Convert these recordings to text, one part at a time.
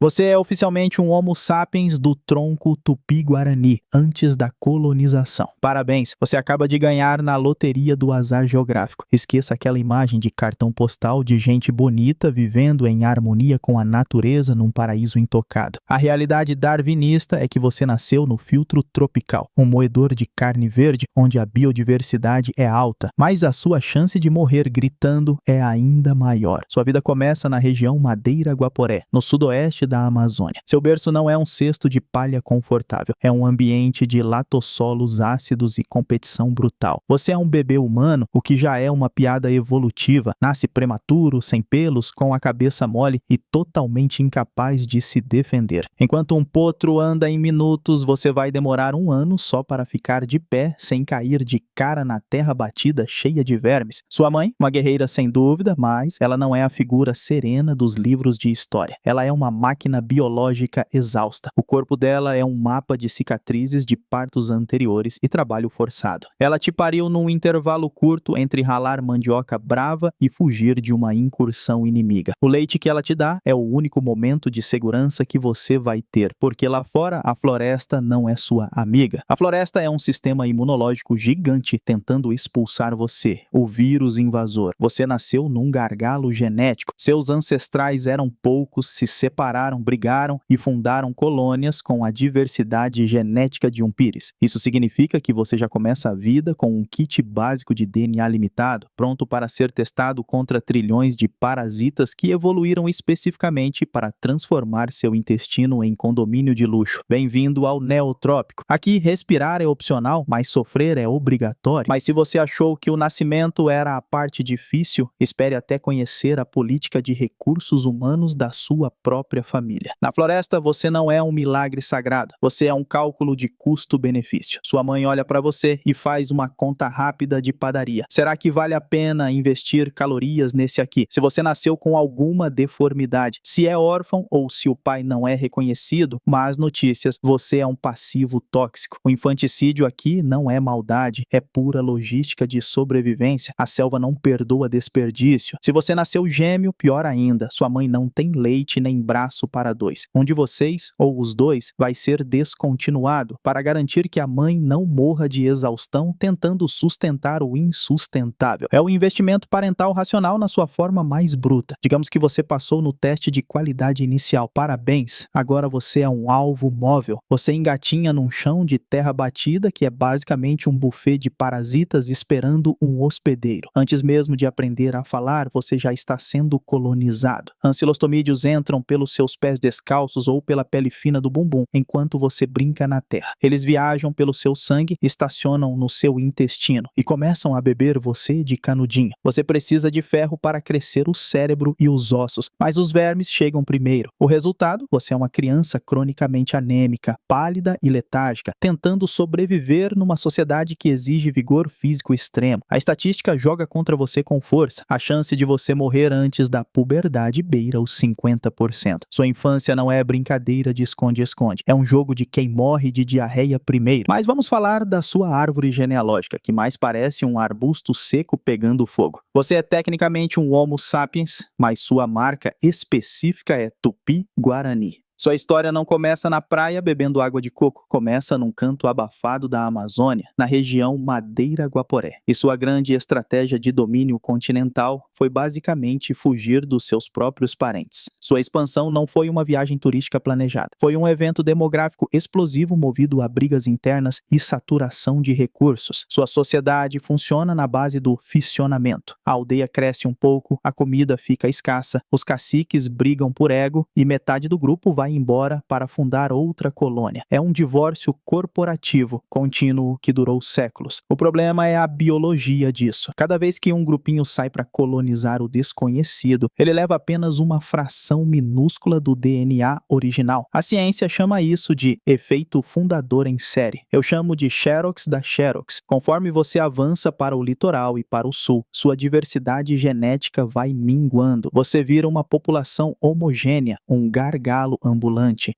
Você é oficialmente um Homo sapiens do tronco Tupi-Guarani, antes da colonização. Parabéns, você acaba de ganhar na loteria do azar geográfico. Esqueça aquela imagem de cartão postal de gente bonita vivendo em harmonia com a natureza num paraíso intocado. A realidade darwinista é que você nasceu no filtro tropical, um moedor de carne verde onde a biodiversidade é alta, mas a sua chance de morrer gritando é ainda maior. Sua vida começa na região Madeira-Guaporé, no sudoeste da Amazônia. Seu berço não é um cesto de palha confortável, é um ambiente de latossolos ácidos e competição brutal. Você é um bebê humano, o que já é uma piada evolutiva, nasce prematuro, sem pelos, com a cabeça mole e totalmente incapaz de se defender. Enquanto um potro anda em minutos, você vai demorar 1 ano só para ficar de pé, sem cair de cara na terra batida cheia de vermes. Sua mãe, uma guerreira sem dúvida, mas ela não é a figura serena dos livros de história. Ela é uma máquina biológica exausta. O corpo dela é um mapa de cicatrizes de partos anteriores e trabalho forçado. Ela te pariu num intervalo curto entre ralar mandioca brava e fugir de uma incursão inimiga. O leite que ela te dá é o único momento de segurança que você vai ter, porque lá fora a floresta não é sua amiga. A floresta é um sistema imunológico gigante tentando expulsar você, o vírus invasor. Você nasceu num gargalo genético. Seus ancestrais eram poucos, se separaram, brigaram e fundaram colônias com a diversidade genética de um pires. Isso significa que você já começa a vida com um kit básico de DNA limitado, pronto para ser testado contra trilhões de parasitas que evoluíram especificamente para transformar seu intestino em condomínio de luxo. Bem-vindo ao neotrópico. Aqui respirar é opcional, mas sofrer é obrigatório. Mas se você achou que o nascimento era a parte difícil, espere até conhecer a política de recursos humanos da sua própria família. Na floresta, você não é um milagre sagrado, você é um cálculo de custo-benefício. Sua mãe olha para você e faz uma conta rápida de padaria. Será que vale a pena investir calorias nesse aqui? Se você nasceu com alguma deformidade, se é órfão ou se o pai não é reconhecido, más notícias, você é um passivo tóxico. O infanticídio aqui não é maldade, é pura logística de sobrevivência. A selva não perdoa desperdício. Se você nasceu gêmeo, pior ainda, sua mãe não tem leite nem braço para 2. Um de vocês, ou os dois, vai ser descontinuado para garantir que a mãe não morra de exaustão tentando sustentar o insustentável. É o investimento parental racional na sua forma mais bruta. Digamos que você passou no teste de qualidade inicial. Parabéns! Agora você é um alvo móvel. Você engatinha num chão de terra batida que é basicamente um buffet de parasitas esperando um hospedeiro. Antes mesmo de aprender a falar, você já está sendo colonizado. Ancilostomídeos entram pelos seus pés descalços ou pela pele fina do bumbum, enquanto você brinca na terra. Eles viajam pelo seu sangue, estacionam no seu intestino e começam a beber você de canudinho. Você precisa de ferro para crescer o cérebro e os ossos, mas os vermes chegam primeiro. O resultado? Você é uma criança cronicamente anêmica, pálida e letárgica, tentando sobreviver numa sociedade que exige vigor físico extremo. A estatística joga contra você com força. A chance de você morrer antes da puberdade beira os 50%. Sua infância não é brincadeira de esconde-esconde. É um jogo de quem morre de diarreia primeiro. Mas vamos falar da sua árvore genealógica, que mais parece um arbusto seco pegando fogo. Você é tecnicamente um Homo sapiens, mas sua marca específica é Tupi-Guarani. Sua história não começa na praia bebendo água de coco, começa num canto abafado da Amazônia, na região Madeira-Guaporé. E sua grande estratégia de domínio continental foi basicamente fugir dos seus próprios parentes. Sua expansão não foi uma viagem turística planejada, foi um evento demográfico explosivo movido a brigas internas e saturação de recursos. Sua sociedade funciona na base do fissionamento. A aldeia cresce um pouco, a comida fica escassa, os caciques brigam por ego e metade do grupo vai embora para fundar outra colônia. É um divórcio corporativo contínuo que durou séculos. O problema é a biologia disso. Cada vez que um grupinho sai para colonizar o desconhecido, ele leva apenas uma fração minúscula do DNA original. A ciência chama isso de efeito fundador em série. Eu chamo de Xerox da Xerox. Conforme você avança para o litoral e para o sul, sua diversidade genética vai minguando. Você vira uma população homogênea, um gargalo ambulante.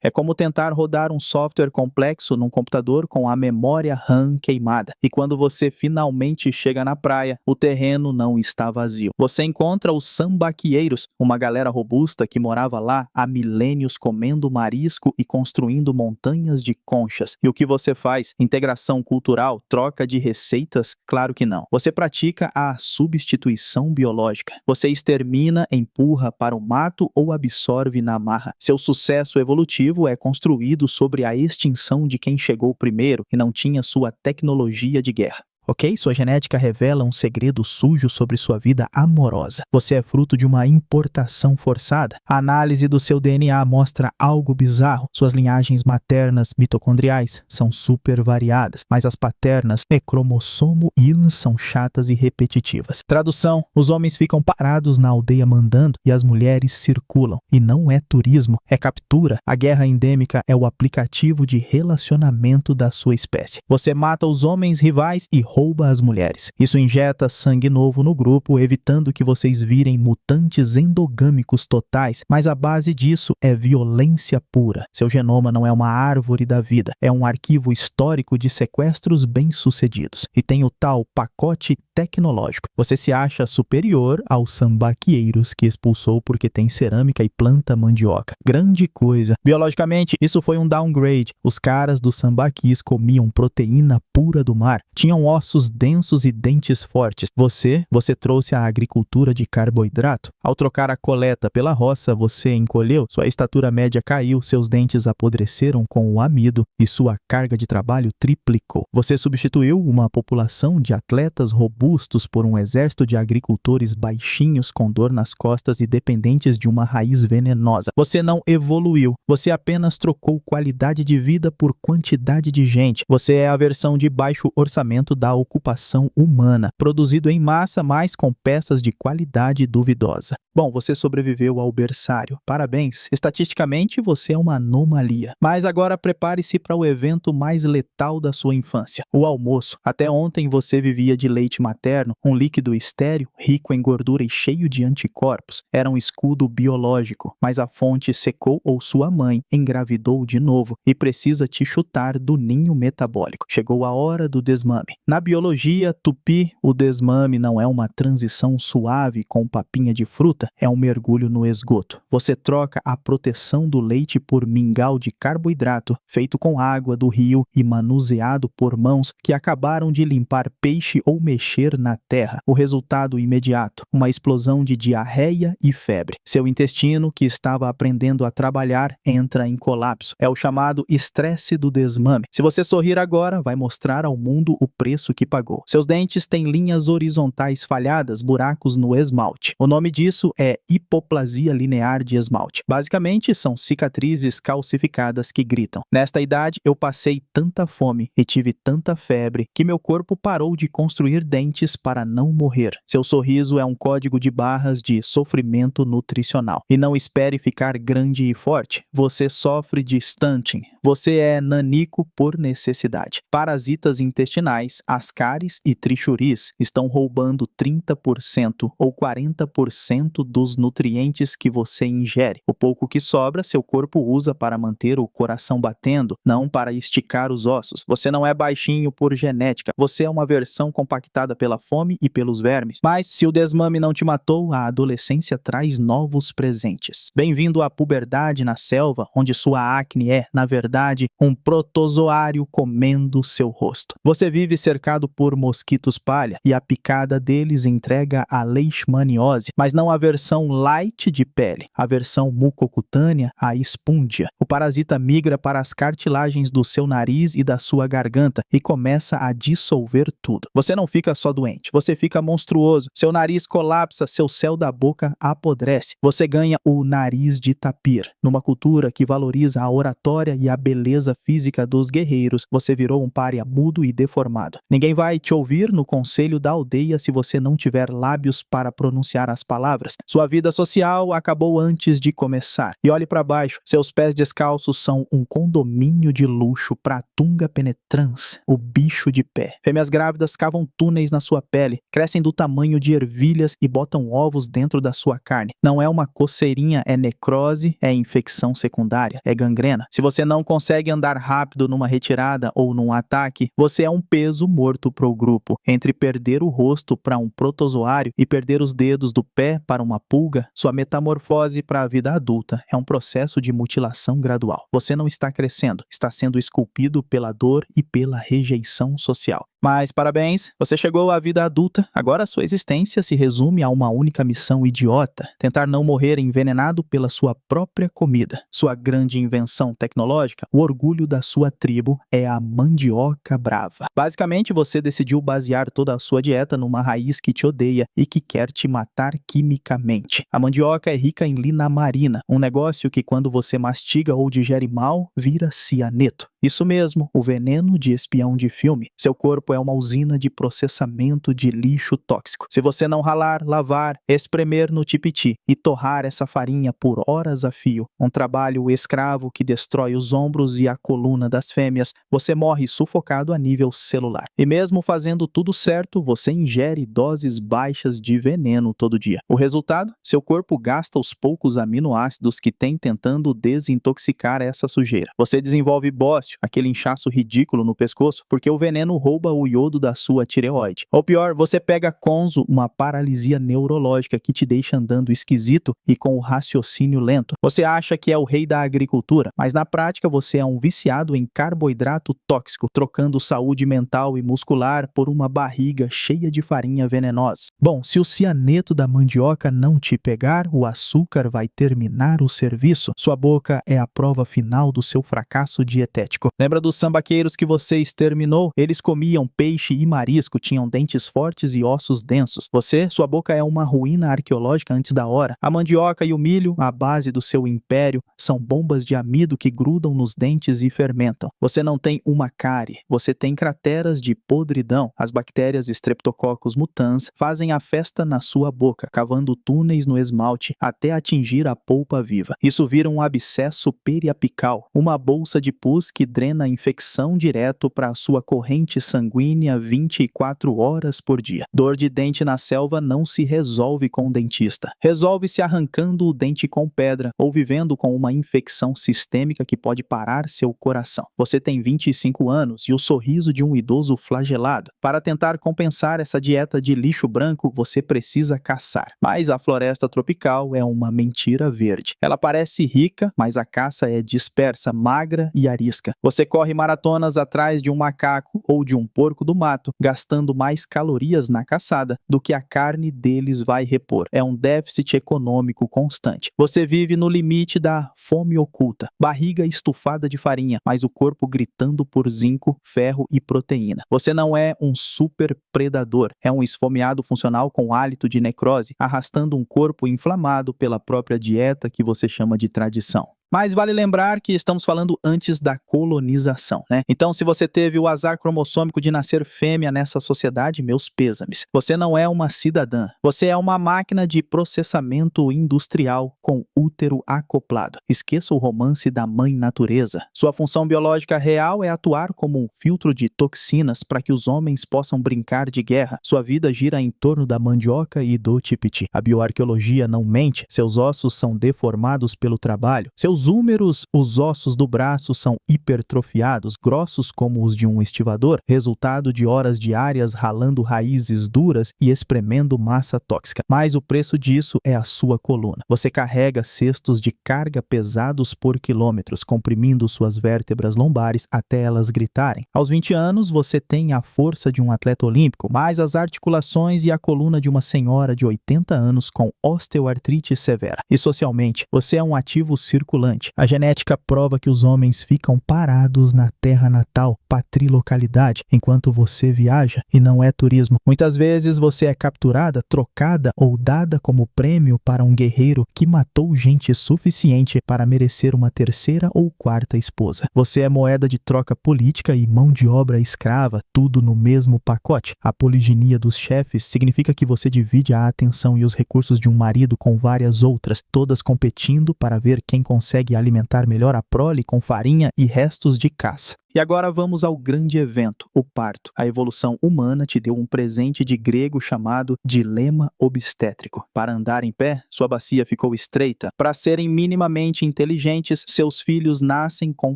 É como tentar rodar um software complexo num computador com a memória RAM queimada. E quando você finalmente chega na praia, o terreno não está vazio. Você você encontra os sambaqueiros, uma galera robusta que morava lá há milênios comendo marisco e construindo montanhas de conchas. E o que você faz? Integração cultural? Troca de receitas? Claro que não. Você pratica a substituição biológica. Você extermina, empurra para o mato ou absorve na marra. Seu sucesso evolutivo é construído sobre a extinção de quem chegou primeiro e não tinha sua tecnologia de guerra. Ok? Sua genética revela um segredo sujo sobre sua vida amorosa. Você é fruto de uma importação forçada. A análise do seu DNA mostra algo bizarro. Suas linhagens maternas mitocondriais são super variadas, mas as paternas cromossomo Y são chatas e repetitivas. Tradução: os homens ficam parados na aldeia mandando e as mulheres circulam. E não é turismo, é captura. A guerra endêmica é o aplicativo de relacionamento da sua espécie. Você mata os homens rivais e rouba as mulheres. Isso injeta sangue novo no grupo, evitando que vocês virem mutantes endogâmicos totais, mas a base disso é violência pura. Seu genoma não é uma árvore da vida, é um arquivo histórico de sequestros bem-sucedidos. E tem o tal pacote tecnológico. Você se acha superior aos sambaqueiros que expulsou porque tem cerâmica e planta mandioca. Grande coisa. Biologicamente, isso foi um downgrade. Os caras dos sambaquis comiam proteína pura do mar, tinham ossos densos e dentes fortes. Você trouxe a agricultura de carboidrato. Ao trocar a coleta pela roça, você encolheu, sua estatura média caiu, seus dentes apodreceram com o amido e sua carga de trabalho triplicou. Você substituiu uma população de atletas robustos por um exército de agricultores baixinhos com dor nas costas e dependentes de uma raiz venenosa. Você não evoluiu, você apenas trocou qualidade de vida por quantidade de gente. Você é a versão de baixo orçamento da ocupação humana, produzido em massa, mas com peças de qualidade duvidosa. Bom, você sobreviveu ao berçário. Parabéns! Estatisticamente, você é uma anomalia. Mas agora prepare-se para o evento mais letal da sua infância, o almoço. Até ontem você vivia de leite materno, um líquido estéril, rico em gordura e cheio de anticorpos. Era um escudo biológico, mas a fonte secou ou sua mãe engravidou de novo e precisa te chutar do ninho metabólico. Chegou a hora do desmame. Na biologia tupi, o desmame não é uma transição suave com papinha de fruta, é um mergulho no esgoto. Você troca a proteção do leite por mingau de carboidrato, feito com água do rio e manuseado por mãos que acabaram de limpar peixe ou mexer na terra. O resultado imediato: uma explosão de diarreia e febre. Seu intestino, que estava aprendendo a trabalhar, entra em colapso. É o chamado estresse do desmame. Se você sorrir agora, vai mostrar ao mundo o preço que pagou. Seus dentes têm linhas horizontais falhadas, buracos no esmalte. O nome disso é hipoplasia linear de esmalte. Basicamente, são cicatrizes calcificadas que gritam: nesta idade, eu passei tanta fome e tive tanta febre que meu corpo parou de construir dentes para não morrer. Seu sorriso é um código de barras de sofrimento nutricional. E não espere ficar grande e forte. Você sofre de stunting. Você é nanico por necessidade. Parasitas intestinais, ascaris e trichuris estão roubando 30% ou 40% dos nutrientes que você ingere. O pouco que sobra, seu corpo usa para manter o coração batendo, não para esticar os ossos. Você não é baixinho por genética. Você é uma versão compactada pela fome e pelos vermes. Mas se o desmame não te matou, a adolescência traz novos presentes. Bem-vindo à puberdade na selva, onde sua acne é, na verdade, um protozoário comendo seu rosto. Você vive cercado por mosquitos palha e a picada deles entrega a leishmaniose, mas não a versão light de pele, a versão mucocutânea, a espúndia. O parasita migra para as cartilagens do seu nariz e da sua garganta e começa a dissolver tudo. Você não fica só doente, você fica monstruoso. Seu nariz colapsa, seu céu da boca apodrece. Você ganha o nariz de tapir. Numa cultura que valoriza a oratória e a beleza física dos guerreiros, você virou um pária mudo e deformado. Ninguém vai te ouvir no conselho da aldeia se você não tiver lábios para pronunciar as palavras. Sua vida social acabou antes de começar. E olhe para baixo, seus pés descalços são um condomínio de luxo para Tunga penetrans, o bicho de pé. Fêmeas grávidas cavam túneis na sua pele, crescem do tamanho de ervilhas e botam ovos dentro da sua carne. Não é uma coceirinha, é necrose, é infecção secundária, é gangrena. Se você não consegue andar rápido numa retirada ou num ataque, você é um peso morto para o grupo. Entre perder o rosto para um protozoário e perder os dedos do pé para uma pulga, sua metamorfose para a vida adulta é um processo de mutilação gradual. Você não está crescendo, está sendo esculpido pela dor e pela rejeição social. Mas parabéns, você chegou à vida adulta, agora sua existência se resume a uma única missão idiota: tentar não morrer envenenado pela sua própria comida. Sua grande invenção tecnológica, o orgulho da sua tribo, é a mandioca brava. Basicamente, você decidiu basear toda a sua dieta numa raiz que te odeia e que quer te matar quimicamente. A mandioca é rica em linamarina, um negócio que quando você mastiga ou digere mal, vira cianeto. Isso mesmo, o veneno de espião de filme. Seu corpo é uma usina de processamento de lixo tóxico. Se você não ralar, lavar, espremer no tipiti e torrar essa farinha por horas a fio, um trabalho escravo que destrói os ombros e a coluna das fêmeas, você morre sufocado a nível celular. E mesmo fazendo tudo certo, você ingere doses baixas de veneno todo dia. O resultado? Seu corpo gasta os poucos aminoácidos que tem tentando desintoxicar essa sujeira. Você desenvolve bócio, aquele inchaço ridículo no pescoço, porque o veneno rouba o iodo da sua tireoide. Ou pior, você pega conzo, uma paralisia neurológica que te deixa andando esquisito e com o raciocínio lento. Você acha que é o rei da agricultura, mas na prática você é um viciado em carboidrato tóxico, trocando saúde mental e muscular por uma barriga cheia de farinha venenosa. Bom, se o cianeto da mandioca não te pegar, o açúcar vai terminar o serviço. Sua boca é a prova final do seu fracasso dietético. Lembra dos sambaqueiros que você exterminou? Eles comiam peixe e marisco, tinham dentes fortes e ossos densos. Sua boca é uma ruína arqueológica antes da hora. A mandioca e o milho, a base do seu império, são bombas de amido que grudam nos dentes e fermentam. Você não tem uma cárie, você tem crateras de podridão. As bactérias Streptococcus mutans fazem a festa na sua boca, cavando túneis no esmalte até atingir a polpa viva. Isso vira um abscesso periapical, uma bolsa de pus que drena a infecção direto para a sua corrente sanguínea 24 horas por dia. Dor de dente na selva não se resolve com o dentista. Resolve-se arrancando o dente com pedra ou vivendo com uma infecção sistêmica que pode parar seu coração. Você tem 25 anos e o sorriso de um idoso flagelado. Para tentar compensar essa dieta de lixo branco, você precisa caçar. Mas a floresta tropical é uma mentira verde. Ela parece rica, mas a caça é dispersa, magra e arisca. Você corre maratonas atrás de um macaco ou de um porco do mato, gastando mais calorias na caçada do que a carne deles vai repor. É um déficit econômico constante. Você vive no limite da fome oculta, barriga estufada de farinha, mas o corpo gritando por zinco, ferro e proteína. Você não é um super predador, é um esfomeado funcional com hálito de necrose, arrastando um corpo inflamado pela própria dieta que você chama de tradição. Mas vale lembrar que estamos falando antes da colonização, né? Então, se você teve o azar cromossômico de nascer fêmea nessa sociedade, meus pêsames. Você não é uma cidadã. Você é uma máquina de processamento industrial com útero acoplado. Esqueça o romance da mãe natureza. Sua função biológica real é atuar como um filtro de toxinas para que os homens possam brincar de guerra. Sua vida gira em torno da mandioca e do tipiti. A bioarqueologia não mente. Seus ossos são deformados pelo trabalho. Seus húmeros, os ossos do braço são hipertrofiados, grossos como os de um estivador, resultado de horas diárias ralando raízes duras e espremendo massa tóxica. Mas o preço disso é a sua coluna. Você carrega cestos de carga pesados por quilômetros, comprimindo suas vértebras lombares até elas gritarem. Aos 20 anos, você tem a força de um atleta olímpico, mas as articulações e a coluna de uma senhora de 80 anos com osteoartrite severa. E socialmente, você é um ativo circulante. A genética prova que os homens ficam parados na terra natal, patrilocalidade, enquanto você viaja, e não é turismo. Muitas vezes você é capturada, trocada ou dada como prêmio para um guerreiro que matou gente suficiente para merecer uma terceira ou quarta esposa. Você é moeda de troca política e mão de obra escrava, tudo no mesmo pacote. A poliginia dos chefes significa que você divide a atenção e os recursos de um marido com várias outras, todas competindo para ver quem consegue alimentar melhor a prole com farinha e restos de caça. E agora vamos ao grande evento, o parto. A evolução humana te deu um presente de grego chamado dilema obstétrico. Para andar em pé, sua bacia ficou estreita. Para serem minimamente inteligentes, seus filhos nascem com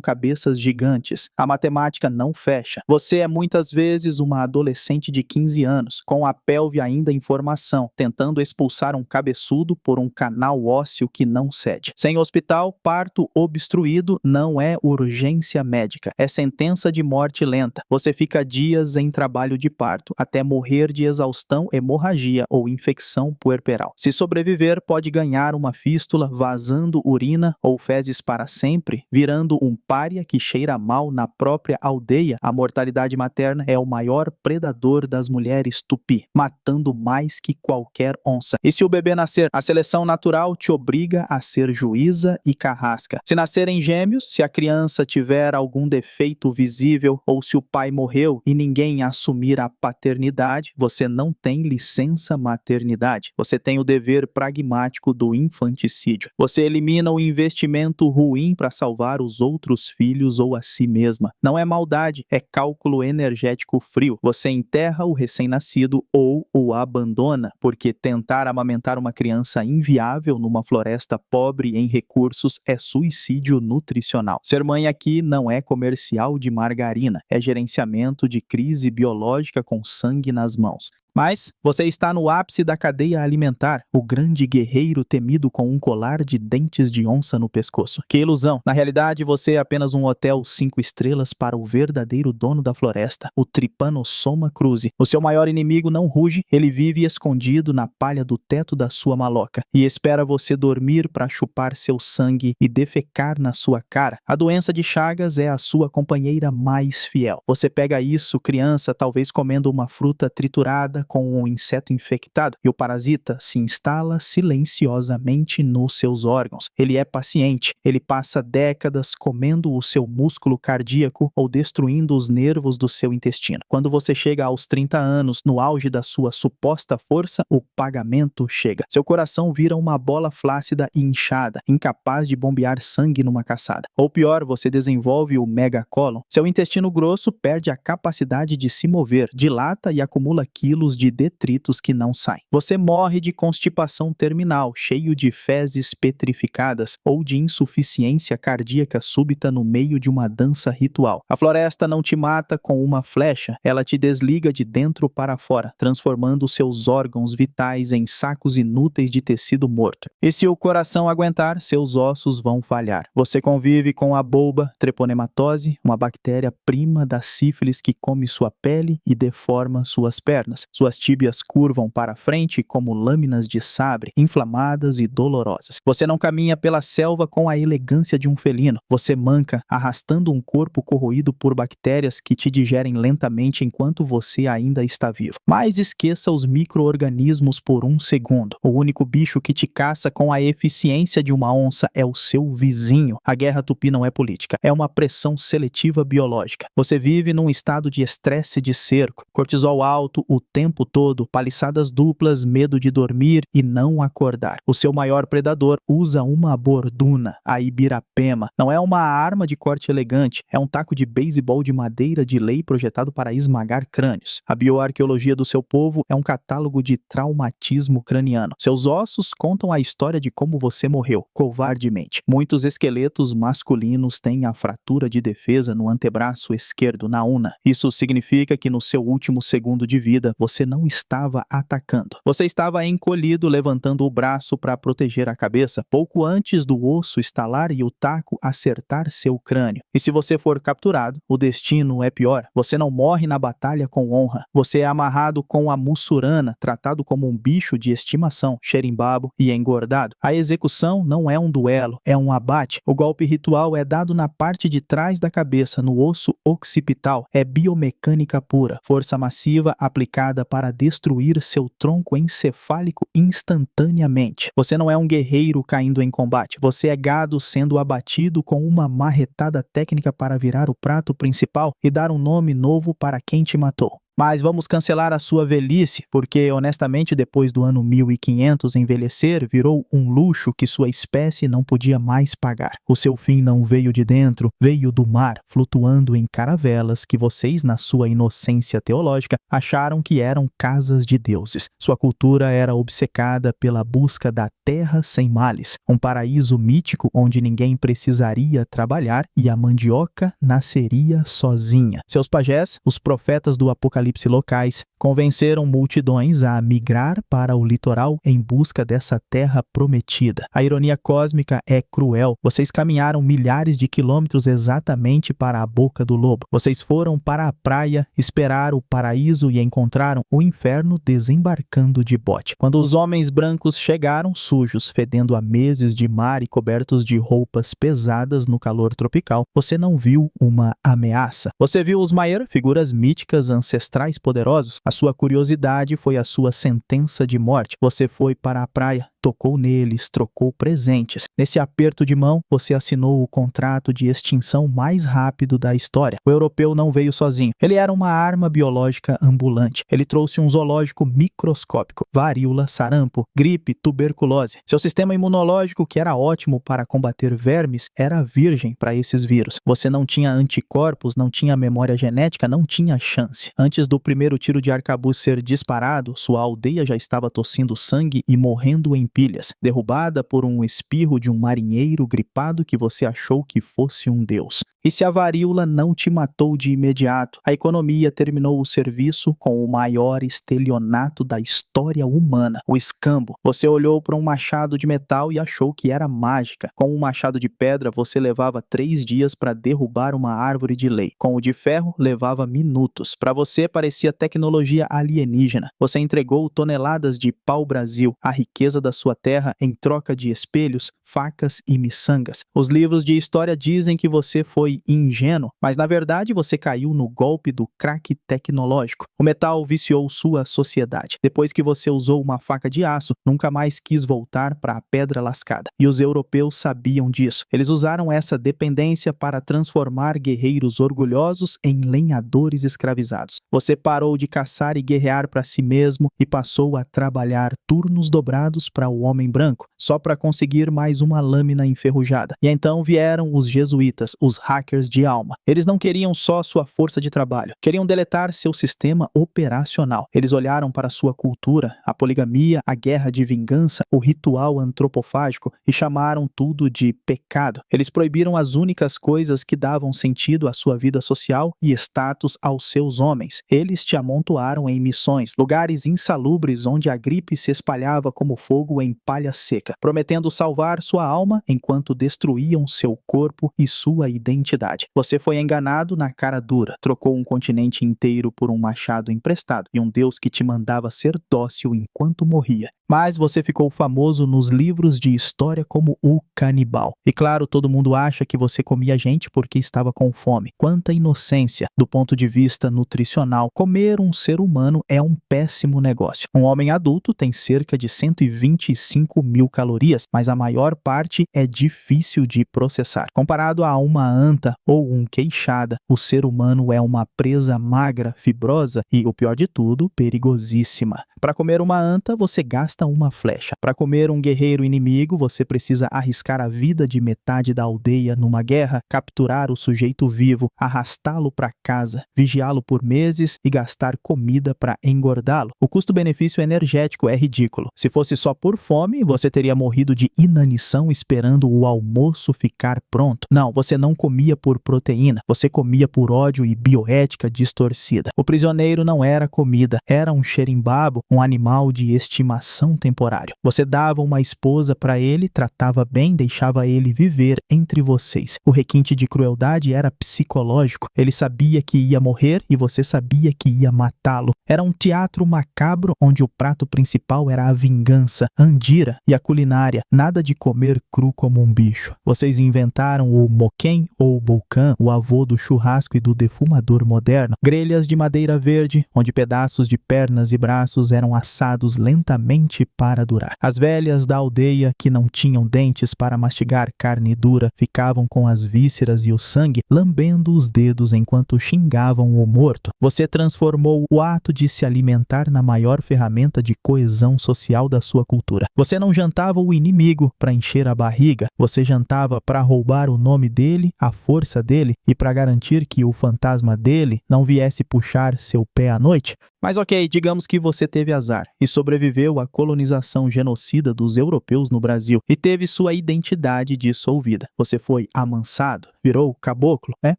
cabeças gigantes. A matemática não fecha. Você é muitas vezes uma adolescente de 15 anos, com a pelve ainda em formação, tentando expulsar um cabeçudo por um canal ósseo que não cede. Sem hospital, parto obstruído não é urgência médica, é sentença de morte lenta. Você fica dias em trabalho de parto, até morrer de exaustão, hemorragia ou infecção puerperal. Se sobreviver, pode ganhar uma fístula, vazando urina ou fezes para sempre, virando um pária que cheira mal na própria aldeia. A mortalidade materna é o maior predador das mulheres tupi, matando mais que qualquer onça. E se o bebê nascer, a seleção natural te obriga a ser juíza e carrasca. Se nascerem gêmeos, se a criança tiver algum defeito visível ou se o pai morreu e ninguém assumir a paternidade, você não tem licença maternidade. Você tem o dever pragmático do infanticídio. Você elimina o investimento ruim para salvar os outros filhos ou a si mesma. Não é maldade, é cálculo energético frio. Você enterra o recém-nascido ou o abandona, porque tentar amamentar uma criança inviável numa floresta pobre em recursos é suicídio nutricional. Ser mãe aqui não é comercial de margarina, é gerenciamento de crise biológica com sangue nas mãos. Mas você está no ápice da cadeia alimentar, o grande guerreiro temido com um colar de dentes de onça no pescoço. Que ilusão! Na realidade, você é apenas um hotel 5 estrelas para o verdadeiro dono da floresta, o Trypanosoma cruzi. O seu maior inimigo não ruge, ele vive escondido na palha do teto da sua maloca e espera você dormir para chupar seu sangue e defecar na sua cara. A doença de Chagas é a sua companheira mais fiel. Você pega isso, criança, talvez comendo uma fruta triturada com um inseto infectado, e o parasita se instala silenciosamente nos seus órgãos. Ele é paciente, ele passa décadas comendo o seu músculo cardíaco ou destruindo os nervos do seu intestino. Quando você chega aos 30 anos, no auge da sua suposta força, o pagamento chega. Seu coração vira uma bola flácida e inchada, incapaz de bombear sangue numa caçada. Ou pior, você desenvolve o megacólon. Seu intestino grosso perde a capacidade de se mover, dilata e acumula quilos de detritos que não saem. Você morre de constipação terminal, cheio de fezes petrificadas, ou de insuficiência cardíaca súbita no meio de uma dança ritual. A floresta não te mata com uma flecha, ela te desliga de dentro para fora, transformando seus órgãos vitais em sacos inúteis de tecido morto. E se o coração aguentar, seus ossos vão falhar. Você convive com a bolba treponematose, uma bactéria prima da sífilis que come sua pele e deforma suas pernas. Suas tíbias curvam para frente como lâminas de sabre, inflamadas e dolorosas. Você não caminha pela selva com a elegância de um felino. Você manca, arrastando um corpo corroído por bactérias que te digerem lentamente enquanto você ainda está vivo. Mas esqueça os micro-organismos por um segundo. O único bicho que te caça com a eficiência de uma onça é o seu vizinho. A guerra tupi não é política, é uma pressão seletiva biológica. Você vive num estado de estresse de cerco, cortisol alto o tempo todo, paliçadas duplas, medo de dormir e não acordar. O seu maior predador usa uma borduna, a ibirapema. Não é uma arma de corte elegante, é um taco de beisebol de madeira de lei projetado para esmagar crânios. A bioarqueologia do seu povo é um catálogo de traumatismo craniano. Seus ossos contam a história de como você morreu, covardemente. Muitos esqueletos masculinos têm a fratura de defesa no antebraço esquerdo, na una. Isso significa que no seu último segundo de vida, você não estava atacando. Você estava encolhido, levantando o braço para proteger a cabeça, pouco antes do osso estalar e o taco acertar seu crânio. E se você for capturado, o destino é pior. Você não morre na batalha com honra. Você é amarrado com a mussurana, tratado como um bicho de estimação, xerimbabo e engordado. A execução não é um duelo, é um abate. O golpe ritual é dado na parte de trás da cabeça, no osso occipital. É biomecânica pura, força massiva aplicada para destruir seu tronco encefálico instantaneamente. Você não é um guerreiro caindo em combate. Você é gado sendo abatido com uma marretada técnica para virar o prato principal e dar um nome novo para quem te matou. Mas vamos cancelar a sua velhice, porque honestamente depois do ano 1500 envelhecer virou um luxo que sua espécie não podia mais pagar. O seu fim não veio de dentro, veio do mar, flutuando em caravelas que vocês, na sua inocência teológica, acharam que eram casas de deuses. Sua cultura era obcecada pela busca da terra sem males, um paraíso mítico onde ninguém precisaria trabalhar e a mandioca nasceria sozinha. Seus pajés, os profetas do Apocalipse locais, convenceram multidões a migrar para o litoral em busca dessa terra prometida. A ironia cósmica é cruel. Vocês caminharam milhares de quilômetros exatamente para a boca do lobo. Vocês foram para a praia esperar o paraíso e encontraram o inferno desembarcando de bote. Quando os homens brancos chegaram, sujos, fedendo a meses de mar e cobertos de roupas pesadas no calor tropical, você não viu uma ameaça. Você viu os Maiar, figuras míticas ancestrais poderosos. A sua curiosidade foi a sua sentença de morte. Você foi para a praia, tocou neles, trocou presentes. Nesse aperto de mão, você assinou o contrato de extinção mais rápido da história. O europeu não veio sozinho. Ele era uma arma biológica ambulante. Ele trouxe um zoológico microscópico, varíola, sarampo, gripe, tuberculose. Seu sistema imunológico, que era ótimo para combater vermes, era virgem para esses vírus. Você não tinha anticorpos, não tinha memória genética, não tinha chance. Antes do primeiro tiro de arcabuz ser disparado, sua aldeia já estava tossindo sangue e morrendo em pilhas, derrubada por um espirro de um marinheiro gripado que você achou que fosse um deus. E se a varíola não te matou de imediato, a economia terminou o serviço com o maior estelionato da história humana, o escambo. Você olhou para um machado de metal e achou que era mágica. Com um machado de pedra, você levava 3 dias para derrubar uma árvore de lei. Com o de ferro, levava minutos. Para você, parecia tecnologia alienígena. Você entregou toneladas de pau-brasil, a riqueza da sua terra, em troca de espelhos, facas e miçangas. Os livros de história dizem que você foi ingênuo, mas na verdade você caiu no golpe do crack tecnológico. O metal viciou sua sociedade. Depois que você usou uma faca de aço, nunca mais quis voltar para a pedra lascada. E os europeus sabiam disso. Eles usaram essa dependência para transformar guerreiros orgulhosos em lenhadores escravizados. Você parou de caçar e guerrear para si mesmo e passou a trabalhar turnos dobrados para o homem branco, só para conseguir mais uma lâmina enferrujada. E então vieram os jesuítas, os hackers de alma. Eles não queriam só sua força de trabalho, queriam deletar seu sistema operacional. Eles olharam para sua cultura, a poligamia, a guerra de vingança, o ritual antropofágico e chamaram tudo de pecado. Eles proibiram as únicas coisas que davam sentido à sua vida social e status aos seus homens. Eles te amontoaram em missões, lugares insalubres onde a gripe se espalhava como fogo em palha seca, prometendo salvar sua alma enquanto destruíam seu corpo e sua identidade. Você foi enganado na cara dura, trocou um continente inteiro por um machado emprestado e um Deus que te mandava ser dócil enquanto morria. Mas você ficou famoso nos livros de história como o canibal. E claro, todo mundo acha que você comia gente porque estava com fome. Quanta inocência! Do ponto de vista nutricional, comer um ser humano é um péssimo negócio. Um homem adulto tem cerca de 125 mil calorias, mas a maior parte é difícil de processar. Comparado a uma anta ou um queixada, o ser humano é uma presa magra, fibrosa e, o pior de tudo, perigosíssima. Para comer uma anta, você gasta uma flecha. Para comer um guerreiro inimigo, você precisa arriscar a vida de metade da aldeia numa guerra, capturar o sujeito vivo, arrastá-lo para casa, vigiá-lo por meses e gastar comida para engordá-lo. O custo-benefício energético é ridículo. Se fosse só por fome, você teria morrido de inanição esperando o almoço ficar pronto. Não, você não comia por proteína, você comia por ódio e bioética distorcida. O prisioneiro não era comida, era um xerimbabo, um animal de estimação temporário. Você dava uma esposa para ele, tratava bem, deixava ele viver entre vocês. O requinte de crueldade era psicológico. Ele sabia que ia morrer e você sabia que ia matá-lo. Era um teatro macabro onde o prato principal era a vingança, Andira e a culinária. Nada de comer cru como um bicho. Vocês inventaram o moquém ou bolcan, o avô do churrasco e do defumador moderno. Grelhas de madeira verde, onde pedaços de pernas e braços eram assados lentamente noite para durar. As velhas da aldeia, que não tinham dentes para mastigar carne dura, ficavam com as vísceras e o sangue lambendo os dedos enquanto xingavam o morto. Você transformou o ato de se alimentar na maior ferramenta de coesão social da sua cultura. Você não jantava o inimigo para encher a barriga, você jantava para roubar o nome dele, a força dele e para garantir que o fantasma dele não viesse puxar seu pé à noite. Mas ok, digamos que você teve azar e sobreviveu à colonização genocida dos europeus no Brasil e teve sua identidade dissolvida. Você foi amansado, virou caboclo,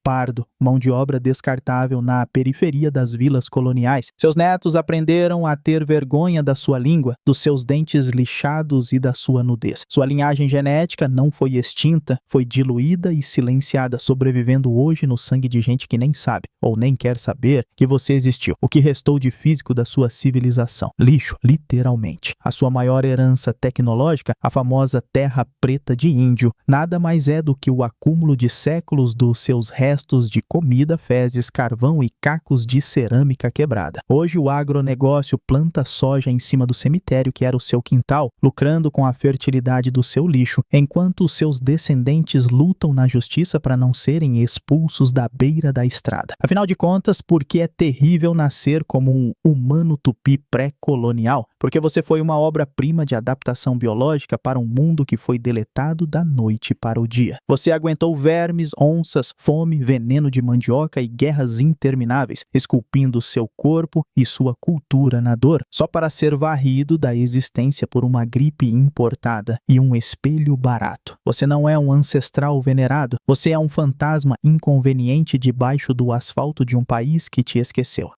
pardo, mão de obra descartável na periferia das vilas coloniais. Seus netos aprenderam a ter vergonha da sua língua, dos seus dentes lixados e da sua nudez. Sua linhagem genética não foi extinta, foi diluída e silenciada, sobrevivendo hoje no sangue de gente que nem sabe, ou nem quer saber, que você existiu. O que restou de físico da sua civilização? Lixo, literalmente. A sua maior herança tecnológica, a famosa terra preta de índio, nada mais é do que o acúmulo de séculos dos seus restos de comida, fezes, carvão e cacos de cerâmica quebrada. Hoje o agronegócio planta soja em cima do cemitério que era o seu quintal, lucrando com a fertilidade do seu lixo, enquanto os seus descendentes lutam na justiça para não serem expulsos da beira da estrada. Afinal de contas, por que é terrível nascer como um humano tupi pré-colonial? Porque você foi uma obra-prima de adaptação biológica para um mundo que foi deletado da noite para o dia. Você aguentou vermes, onças, fome, veneno de mandioca e guerras intermináveis, esculpindo seu corpo e sua cultura na dor, só para ser varrido da existência por uma gripe importada e um espelho barato. Você não é um ancestral venerado, você é um fantasma inconveniente debaixo do asfalto de um país que te esqueceu.